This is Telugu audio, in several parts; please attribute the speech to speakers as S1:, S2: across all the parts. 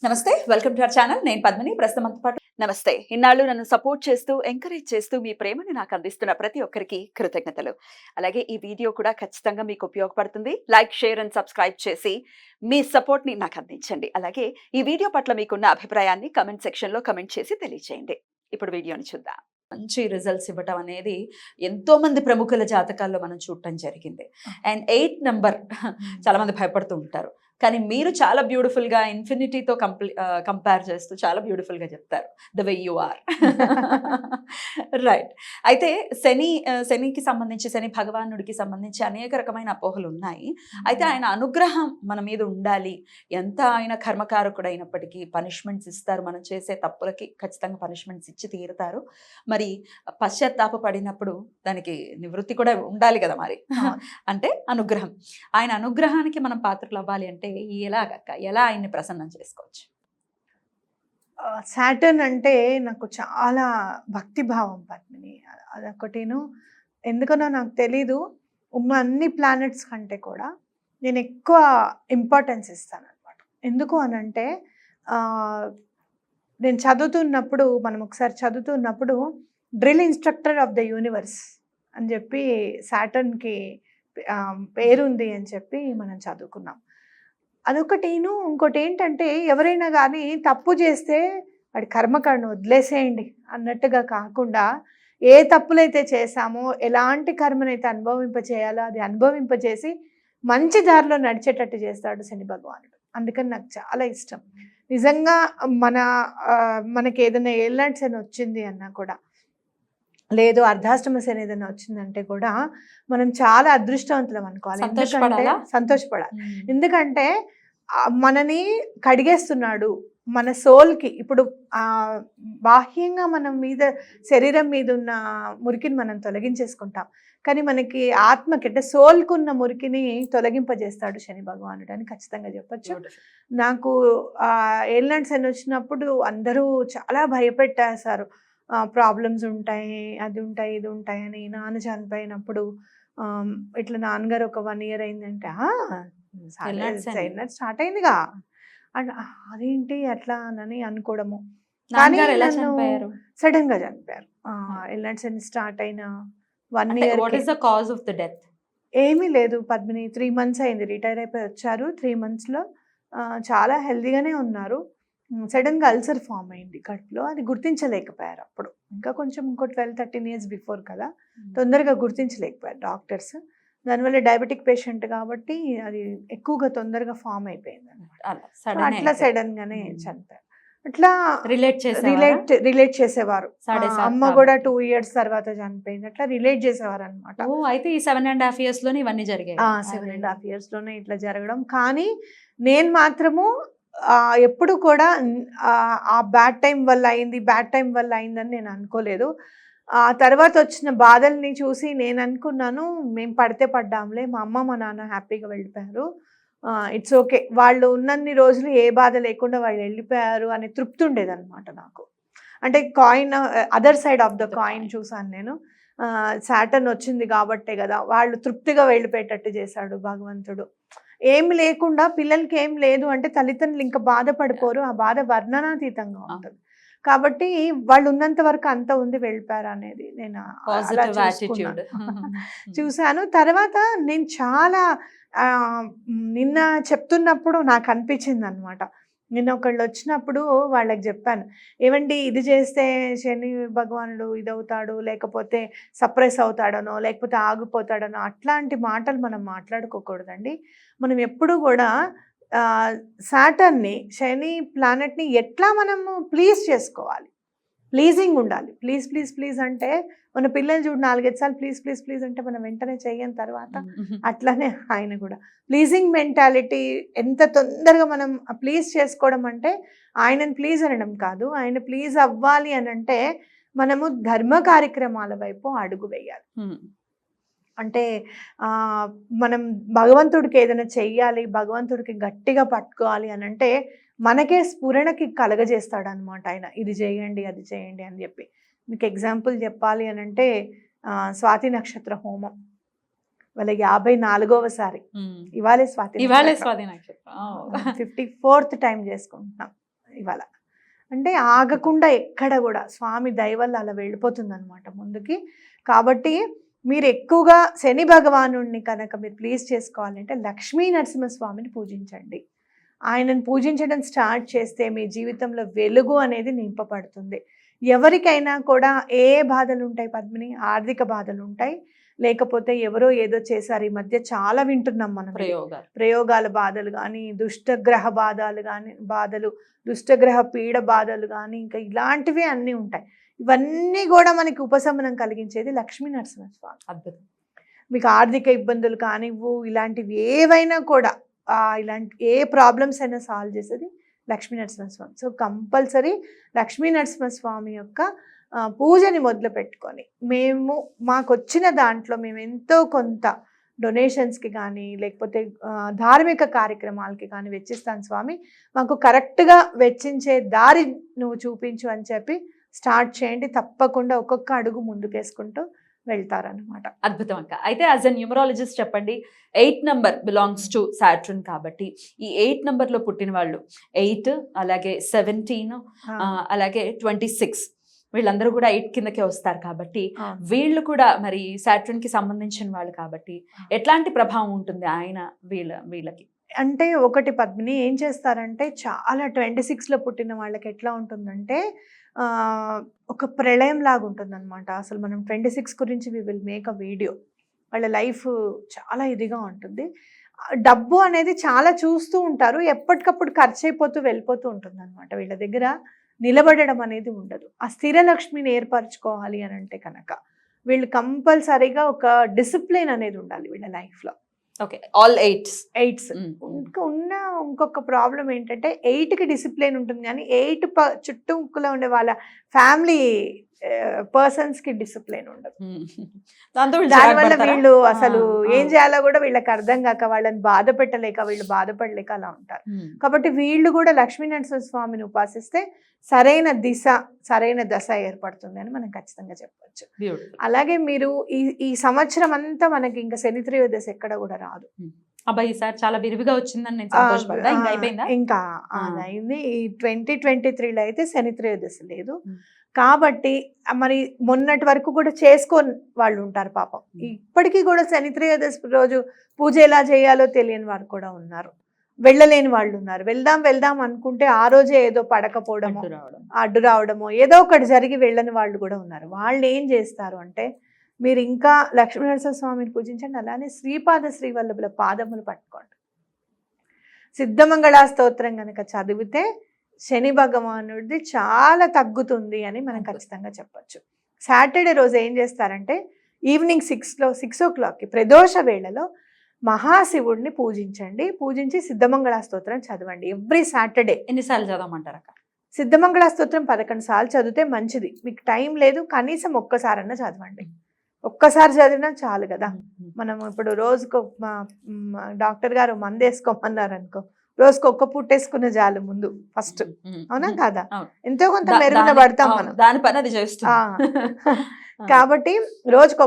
S1: నమస్తే, వెల్కమ్ టు అవర్ ఛానల్. నేను పద్మిని. ప్రస్తుతం మనతో పాటు నమస్తే. ఇన్నాళ్ళు నన్ను సపోర్ట్ చేస్తూ, ఎంకరేజ్ చేస్తూ మీ ప్రేమని నాకు అందిస్తున్న ప్రతి ఒక్కరికి కృతజ్ఞతలు. అలాగే ఈ వీడియో కూడా ఖచ్చితంగా మీకు ఉపయోగపడుతుంది. లైక్, షేర్ అండ్ సబ్స్క్రైబ్ చేసి మీ సపోర్ట్‌ని నాకు అందించండి. అలాగే ఈ వీడియో పట్ల మీకున్న అభిప్రాయాన్ని కామెంట్ సెక్షన్‌లో కామెంట్ చేసి తెలియజేయండి. ఇప్పుడు వీడియోని చూద్దాం. మంచి రిజల్ట్స్ ఇవ్వటం అనేది ఎంతో మంది ప్రముఖుల జాతకాల్లో మనం చూడటం జరిగింది. అండ్ 8 నంబర్ చాలా మంది భయపడుతూ ఉంటారు. కానీ మీరు చాలా బ్యూటిఫుల్‌గా ఇన్ఫినిటీతో కంపేర్ చేస్తూ చాలా బ్యూటిఫుల్‌గా చెప్తారు. The way you are. Right. అయితే శనికి సంబంధించి, శని భగవానుడికి సంబంధించి అనేక రకమైన అపోహలు ఉన్నాయి. అయితే ఆయన అనుగ్రహం మన మీద ఉండాలి. ఎంత ఆయన కర్మకారకుడైనప్పటికీ పనిష్మెంట్స్ ఇస్తారు. మనం చేసే తప్పులకి ఖచ్చితంగా పనిష్మెంట్స్ ఇచ్చి తీరుతారు. మరి పశ్చాత్తాప పడినప్పుడు దానికి నివృత్తి కూడా ఉండాలి కదా మరి. అంటే అనుగ్రహం. ఆయన అనుగ్రహానికి మనం పాత్రలు అవ్వాలి అంటే ఎలా ఆయన్ని ప్రసన్నం చేసుకోవచ్చు?
S2: సాటర్న్ అంటే నాకు చాలా భక్తిభావం పద్మిని. అదొకటిను. ఎందుకనో నాకు తెలీదు. ఉన్న అన్ని ప్లానెట్స్ కంటే కూడా నేను ఎక్కువ ఇంపార్టెన్స్ ఇస్తానన్నమాట. ఎందుకు అనంటే నేను చదువుతున్నప్పుడు, మనం ఒకసారి చదువుతున్నప్పుడు drill instructor of the universe అని చెప్పి సాటర్న్కి పేరుంది అని చెప్పి మనం చదువుకున్నాం. అదొకటిను. ఇంకోటి ఏంటంటే, ఎవరైనా కానీ తప్పు చేస్తే వాడి కర్మకాండను వదిలేసేయండి అన్నట్టుగా కాకుండా, ఏ తప్పులైతే చేశామో, ఎలాంటి కర్మనైతే అనుభవింపచేయాలో అది అనుభవింపచేసి మంచి దారిలో నడిచేటట్టు చేస్తాడు శని భగవానుడు. అందుకని నాకు చాలా ఇష్టం. నిజంగా మనకి ఏదైనా ఏలినాటి శని వచ్చింది అన్నా కూడా, లేదు అర్ధాష్టమ శని ఏదైనా వచ్చిందంటే కూడా మనం చాలా అదృష్టవంతులం అనుకోవాలి. సంతోషపడాలి. ఎందుకంటే మనని కడిగేస్తున్నాడు. మన సోల్కి ఇప్పుడు బాహ్యంగా మనం మీద, శరీరం మీద ఉన్న మురికిని మనం తొలగించేసుకుంటాం. కానీ మనకి ఆత్మకి అంటే సోల్కు ఉన్న మురికిని తొలగింపజేస్తాడు శని భగవానుడు అని ఖచ్చితంగా చెప్పచ్చు. నాకు ఏలినాటి శని వచ్చినప్పుడు అందరూ చాలా భయపెట్టేశారు. ప్రాబ్లమ్స్ ఉంటాయి, అది ఉంటాయి, ఇది ఉంటాయి అని. నాన్న చనిపోయినప్పుడు ఇట్లా నాన్నగారు ఒక 1 year అయిందంటే స్టార్ట్ అయిందిగా, అదేంటి అట్లా అని అనుకోవడము. కానీ సడన్ గా చనిపోయారు. ఏలినాటి శని స్టార్ట్ అయిన 1 year. ఏమీ లేదు పద్మిని. 3 months అయింది. రిటైర్ అయిపోయి వచ్చారు. 3 monthsలో చాలా హెల్దీగానే ఉన్నారు. సడన్గా అల్సర్ ఫామ్ అయింది కడుపులో. అది గుర్తించలేకపోయారు అప్పుడు. ఇంకా కొంచెం ఇంకో 12-13 years బిఫోర్ కదా, తొందరగా గుర్తించలేకపోయారు డాక్టర్స్. దానివల్ల డయాబెటిక్ పేషెంట్ కాబట్టి అది ఎక్కువగా తొందరగా ఫామ్ అయిపోయింది అనమాట. అట్లా సడన్గానే చనిపోయారు. అట్లా రిలేట్ చేసేవారు. అమ్మ కూడా 2 years తర్వాత చనిపోయింది. అట్లా రిలేట్ చేసేవారు అనమాట.
S1: అయితే ఈ 7.5 years లోనే ఇవన్నీ జరిగాయి.
S2: 7.5 years లోనే ఇట్లా జరగడం. కానీ నేను మాత్రము ఎప్పుడు కూడా ఆ బ్యాడ్ టైం వల్ల అయిందని నేను అనుకోలేదు. ఆ తర్వాత వచ్చిన బాధల్ని చూసి నేను అనుకున్నాను, మేము పడితే పడ్డాంలే, మా అమ్మ మా నాన్న హ్యాపీగా వెళ్ళిపోయారు, ఇట్స్ ఓకే, వాళ్ళు ఉన్నన్ని రోజులు ఏ బాధ లేకుండా వాళ్ళు వెళ్ళిపోయారు అనే తృప్తి ఉండేదన్నమాట నాకు. అంటే coin other side of the coin చూసాను నేను. సాటర్న్ వచ్చింది కాబట్టే కదా వాళ్ళు తృప్తిగా వెళ్ళిపోయేటట్టు చేశాడు భగవంతుడు. ఏమి లేకుండా, పిల్లలకి ఏం లేదు అంటే తల్లిదండ్రులు ఇంకా బాధపడిపోరు. ఆ బాధ వర్ణనాతీతంగా ఉంటుంది. కాబట్టి వాళ్ళు ఉన్నంత వరకు అంత ఉంది, వెళ్ళిపోయారు అనేది నేను చూశాను. తర్వాత నేను చాలా నిన్న చెప్తున్నప్పుడు నాకు అనిపించింది అనమాట. నిన్న ఒకళ్ళు వచ్చినప్పుడు వాళ్ళకి చెప్పాను, ఏమండి ఇది చేస్తే శని భగవానుడు ఇదవుతాడు, లేకపోతే సప్రెస్ అవుతాడనో, లేకపోతే ఆగిపోతాడనో అట్లాంటి మాటలు మనం మాట్లాడుకోకూడదండి. మనం ఎప్పుడు కూడా సాటర్న్ని, శని ప్లానెట్ని ఎట్లా మనము ప్లీజ్ చేసుకోవాలి, ప్లీజింగ్ ఉండాలి. ప్లీజ్ ప్లీజ్ ప్లీజ్ అంటే మన పిల్లలు చూడు 4-5 సార్లు ప్లీజ్ ప్లీజ్ ప్లీజ్ అంటే మనం వెంటనే చెయ్యని తర్వాత అట్లానే ఆయన కూడా ప్లీజింగ్ మెంటాలిటీ. ఎంత తొందరగా మనం ప్లీజ్ చేసుకోవడం అంటే ఆయనను ప్లీజ్ అనడం కాదు, ఆయన ప్లీజ్ అవ్వాలి అని అంటే మనము ధర్మ కార్యక్రమాల వైపు అడుగు వేయాలి. అంటే మనం భగవంతుడికి ఏదైనా చెయ్యాలి, భగవంతుడికి గట్టిగా పట్టుకోవాలి అని అంటే మనకే స్ఫురణకి కలగజేస్తాడనమాట ఆయన. ఇది చేయండి, అది చేయండి అని చెప్పి. మీకు ఎగ్జాంపుల్ చెప్పాలి అని అంటే స్వాతి నక్షత్ర హోమం వాళ్ళ 54వ సారి ఇవాళే స్వాతి నక్షత్రం 54th టైం చేసుకుంటున్నాం. ఇవాళ. అంటే ఆగకుండా ఎక్కడ కూడా స్వామి దయ వల్ల అలా వెళ్ళిపోతుందన్నమాట ముందుకి. కాబట్టి మీరు ఎక్కువగా శని భగవానుడిని కనుక మీరు ప్లీజ్ చేసుకోవాలంటే లక్ష్మీ నరసింహస్వామిని పూజించండి. ఆయనను పూజించడం స్టార్ట్ చేస్తే మీ జీవితంలో వెలుగు అనేది నింపబడుతుంది. ఎవరికైనా కూడా ఏ బాధలు ఉంటాయి పద్మిని? ఆర్థిక బాధలు ఉంటాయి, లేకపోతే ఎవరో ఏదో చేశారు. ఈ మధ్య చాలా వింటున్నాం మనం ప్రయోగాల బాధలు కానీ, దుష్టగ్రహ బాధలు, దుష్టగ్రహ పీడ బాధలు కానీ, ఇంకా ఇలాంటివి అన్నీ ఉంటాయి. ఇవన్నీ కూడా మనకి ఉపశమనం కలిగించేది లక్ష్మీ నరసింహస్వామి.
S1: అద్భుతం.
S2: మీకు ఆర్థిక ఇబ్బందులు కానివ్వు, ఇలాంటివి ఏవైనా కూడా ఇలాంటి ఏ ప్రాబ్లమ్స్ అయినా సాల్వ్ చేసేది లక్ష్మీ నరసింహస్వామి. సో కంపల్సరీ లక్ష్మీ నరసింహస్వామి యొక్క పూజని మొదలు పెట్టుకొని మాకు వచ్చిన దాంట్లో మేము ఎంతో కొంత డొనేషన్స్కి కానీ, లేకపోతే ధార్మిక కార్యక్రమాలకి కానీ వెచ్చిస్తాను స్వామి, మాకు కరెక్ట్గా వెచ్చించే దారి నువ్వు చూపించు అని చెప్పి స్టార్ట్ చేయండి. తప్పకుండా ఒక్కొక్క అడుగు ముందుకేసుకుంటూ వెళ్తారనమాట.
S1: అద్భుతం అక్క. అయితే యాజ్ అ న్యూమరాలజిస్ట్ చెప్పండి, 8 నంబర్ బిలాంగ్స్ టు సాటర్న్ కాబట్టి ఈ 8 నంబర్లో పుట్టిన వాళ్ళు 8, అలాగే 17, అలాగే 26 వీళ్ళందరూ కూడా 8 కిందకే వస్తారు. కాబట్టి వీళ్ళు కూడా మరి సాటర్న్ కి సంబంధించిన వాళ్ళు కాబట్టి ఎట్లాంటి ప్రభావం ఉంటుంది ఆయన వీళ్ళకి?
S2: అంటే ఒకటి పద్మిని ఏం చేస్తారంటే, చాలా 26లో పుట్టిన వాళ్ళకి ఎట్లా ఉంటుందంటే ఒక ప్రళయం లాగా ఉంటుంది అనమాట. అసలు మనం 26 గురించి we will make a video. వాళ్ళ లైఫ్ చాలా ఇదిగా ఉంటుంది. డబ్బు అనేది చాలా చూస్తూ ఉంటారు, ఎప్పటికప్పుడు ఖర్చు అయిపోతూ వెళ్ళిపోతూ ఉంటుంది అనమాట. వీళ్ళ దగ్గర నిలబడడం అనేది ఉండదు. ఆ స్థిర లక్ష్మిని ఏర్పరచుకోవాలి అని అంటే కనుక వీళ్ళు కంపల్సరీగా ఒక డిసిప్లిన్ అనేది ఉండాలి వీళ్ళ లైఫ్లో.
S1: Okay, all 8s.
S2: ఇంకా ఇంకొక ప్రాబ్లం ఏంటంటే 8కి డిసిప్లిన్ ఉంటుంది కానీ 8 చుట్టూలో ఉండే వాళ్ళ ఫ్యామిలీ పర్సన్స్కి డిసిప్లిన్ ఉండదు. దానివల్ల వీళ్ళు అసలు ఏం చేయాలో కూడా వీళ్ళకి అర్థం కాక, వాళ్ళని బాధ పెట్టలేక, వీళ్ళు బాధపడలేక అలా ఉంటారు. కాబట్టి వీళ్ళు కూడా లక్ష్మీనరసింహ స్వామిని ఉపాసిస్తే సరైన దిశ, సరైన దశ ఏర్పడుతుంది అని మనం ఖచ్చితంగా చెప్పవచ్చు. అలాగే మీరు ఈ సంవత్సరం అంతా మనకి ఇంకా శని త్రయోదశి ఎక్కడ కూడా రాదు.
S1: అబ్బాయి ఈసారి చాలా విరివిగా వచ్చిందని నేను సంతోషపడ్డా. ఇంకా అయిపోయిందా?
S2: ఇంకా అదైంది. ఈ 2023లో అయితే శని త్రయోదశి లేదు. కాబట్టి మరి మొన్నటి వరకు కూడా చేసుకోని వాళ్ళు ఉంటారు పాపం. ఇప్పటికీ కూడా శని త్రయోదశి రోజు పూజ ఎలా చేయాలో తెలియని వారు కూడా ఉన్నారు, వెళ్ళలేని వాళ్ళు ఉన్నారు. వెళ్దాం అనుకుంటే ఆ రోజే ఏదో పడకపోవడమో, అడ్డు రావడమో, ఏదో ఒకటి జరిగి వెళ్ళని వాళ్ళు కూడా ఉన్నారు. వాళ్ళు ఏం చేస్తారు అంటే, మీరు ఇంకా లక్ష్మీనరసింహ స్వామిని పూజించండి, అలానే శ్రీపాద శ్రీవల్లభుల పాదములు పట్టుకోండి. సిద్ధమంగళ స్తోత్రం కనుక చదివితే శని భగవానుడిది చాలా తగ్గుతుంది అని మనం ఖచ్చితంగా చెప్పచ్చు. సాటర్డే రోజు ఏం చేస్తారంటే, ఈవినింగ్ 6 o'clockకి ప్రదోష వేళలో మహాశివుడిని పూజించండి. పూజించి సిద్ధమంగళ స్తోత్రం చదవండి ఎవ్రీ సాటర్డే.
S1: ఎన్నిసార్లు చదవమంటారు అక్క?
S2: సిద్ధమంగళ స్తోత్రం 11 సార్లు చదివితే మంచిది. మీకు టైం లేదు, కనీసం ఒక్కసారన్నా చదవండి. ఒక్కసారి చదివినా చాలు కదా. మనం ఇప్పుడు రోజుకు డాక్టర్ గారు మందు వేసుకోమన్నారు అనుకో, రోజుకు ఒక్క పుట్టేసుకున్న చాలు ముందు ఫస్ట్. అవునా కాదా? ఎంతో కొంత మెరుగున పడతాం మనం,
S1: దాని పని అది చేస్తాం.
S2: కాబట్టి రోజుకు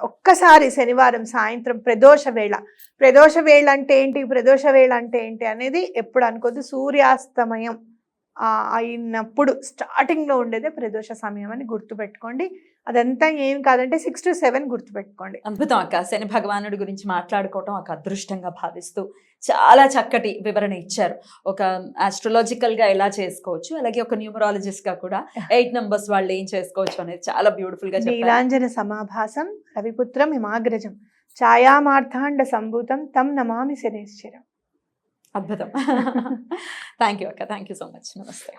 S2: ఒక్కసారి శనివారం సాయంత్రం ప్రదోష వేళ అంటే ఏంటి అనేది ఎప్పుడు అనుకోద్దు. సూర్యాస్తమయం అయినప్పుడు స్టార్టింగ్లో ఉండేదే ప్రదోష సమయం అని గుర్తుపెట్టుకోండి. అదంతా ఏం కాదంటే 6 to 7 గుర్తుపెట్టుకోండి.
S1: అద్భుతం అక్క. శని భగవానుడి గురించి మాట్లాడుకోవటం ఒక అదృష్టంగా భావిస్తూ చాలా చక్కటి వివరణ ఇచ్చారు. ఒక ఆస్ట్రాలజికల్ గా ఎలా చేసుకోవచ్చు, అలాగే ఒక న్యూమరాలజిస్ట్ గా కూడా 8 numbers వాళ్ళు ఏం చేసుకోవచ్చు అనేది చాలా బ్యూటిఫుల్ గా చెప్పారు.
S2: నీలాంజన సమాభాసం రవిపుత్రం హిమాగ్రజం ఛాయామార్థాండ సంభూతం తం నమామి శనేశ్వరం.
S1: అద్భుతం. థ్యాంక్ యూ అక్క, థ్యాంక్ యూ సో మచ్. నమస్తే.